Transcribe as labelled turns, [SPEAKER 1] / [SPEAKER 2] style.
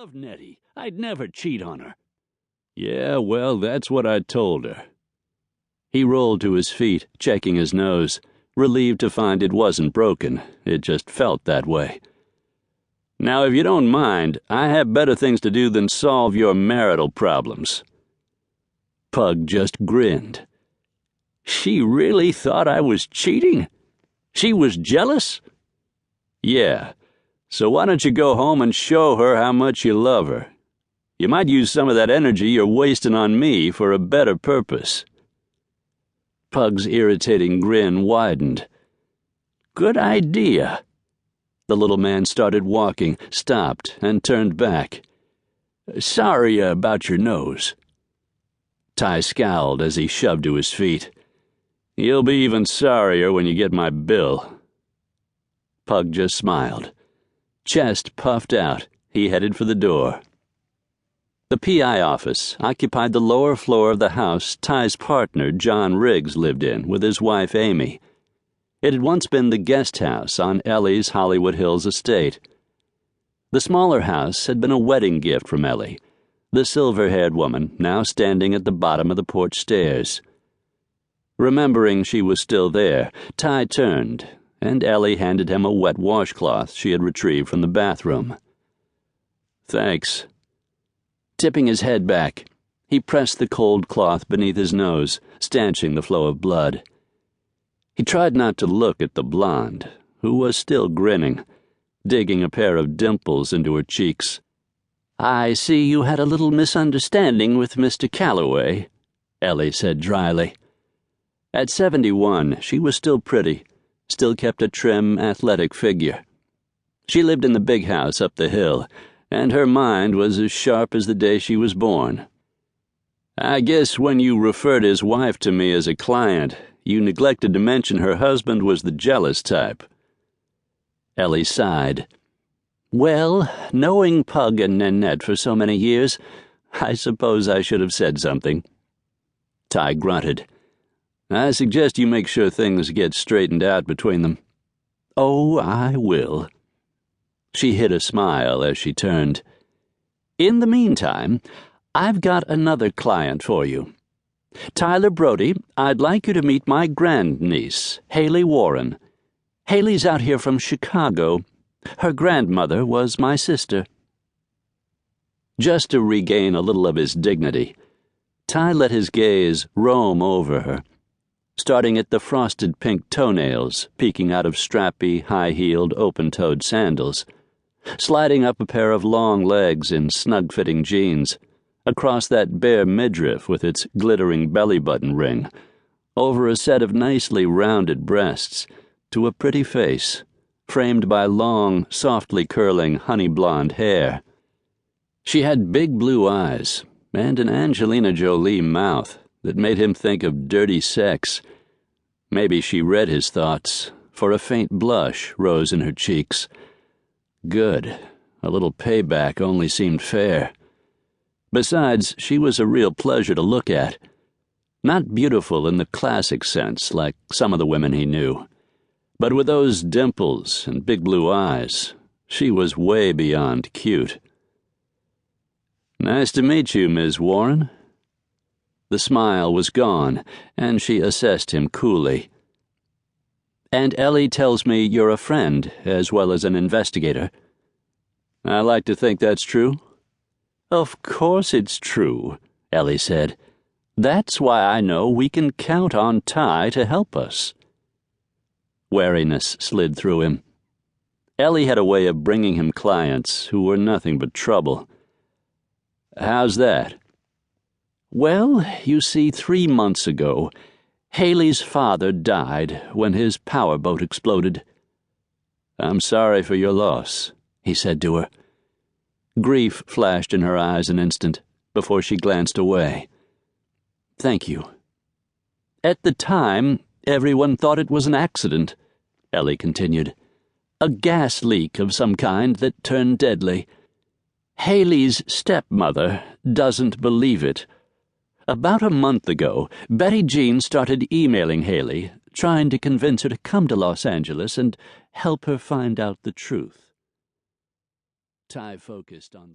[SPEAKER 1] love Nettie. I'd never cheat on her." "Yeah, well, that's what I told her." He rolled to his feet, checking his nose, relieved to find it wasn't broken. It just felt that way. "Now, if you don't mind, I have better things to do than solve your marital problems." Pug just grinned. "She really thought I was cheating? She was jealous?" "Yeah. So why don't you go home and show her how much you love her? You might use some of that energy you're wasting on me for a better purpose." Pug's irritating grin widened. "Good idea." The little man started walking, stopped, and turned back. "Sorry about your nose." Ty scowled as he shoved to his feet. "You'll be even sorrier when you get my bill." Pug just smiled. Chest puffed out, he headed for the door. The PI office occupied the lower floor of the house Ty's partner, John Riggs, lived in with his wife, Amy. It had once been the guest house on Ellie's Hollywood Hills estate. The smaller house had been a wedding gift from Ellie, the silver-haired woman now standing at the bottom of the porch stairs. Remembering she was still there, Ty turned, and Ellie handed him a wet washcloth she had retrieved from the bathroom. "Thanks." Tipping his head back, he pressed the cold cloth beneath his nose, stanching the flow of blood. He tried not to look at the blonde, who was still grinning, digging a pair of dimples into her cheeks. "I see you had a little misunderstanding with Mr. Calloway," Ellie said dryly. At 71, she was still pretty, still kept a trim, athletic figure. She lived in the big house up the hill, and her mind was as sharp as the day she was born. "I guess when you referred his wife to me as a client, you neglected to mention her husband was the jealous type." Ellie sighed. "Well, knowing Pug and Nanette for so many years, I suppose I should have said something." Ty grunted. "I suggest you make sure things get straightened out between them." "Oh, I will." She hid a smile as she turned. "In the meantime, I've got another client for you. Tyler Brodie, I'd like you to meet my grandniece, Haley Warren. Haley's out here from Chicago. Her grandmother was my sister." Just to regain a little of his dignity, Ty let his gaze roam over her, starting at the frosted pink toenails peeking out of strappy, high-heeled, open-toed sandals, sliding up a pair of long legs in snug-fitting jeans, across that bare midriff with its glittering belly-button ring, over a set of nicely rounded breasts, to a pretty face, framed by long, softly curling honey-blonde hair. She had big blue eyes and an Angelina Jolie mouth that made him think of dirty sex. Maybe she read his thoughts, for a faint blush rose in her cheeks. Good. A little payback only seemed fair. Besides, she was a real pleasure to look at. Not beautiful in the classic sense, like some of the women he knew, but with those dimples and big blue eyes, she was way beyond cute. "Nice to meet you, Ms. Warren." The smile was gone, and she assessed him coolly. "And Ellie tells me you're a friend, as well as an investigator." "I like to think that's true." "Of course it's true," Ellie said. "That's why I know we can count on Ty to help us." Wariness slid through him. Ellie had a way of bringing him clients who were nothing but trouble. "How's that?" "Well, you see, 3 months ago, Haley's father died when his powerboat exploded." "I'm sorry for your loss," he said to her. Grief flashed in her eyes an instant before she glanced away. "Thank you." "At the time, everyone thought it was an accident," Ellie continued. "A gas leak of some kind that turned deadly. Haley's stepmother doesn't believe it. About a month ago, Betty Jean started emailing Haley, trying to convince her to come to Los Angeles and help her find out the truth." Ty focused on the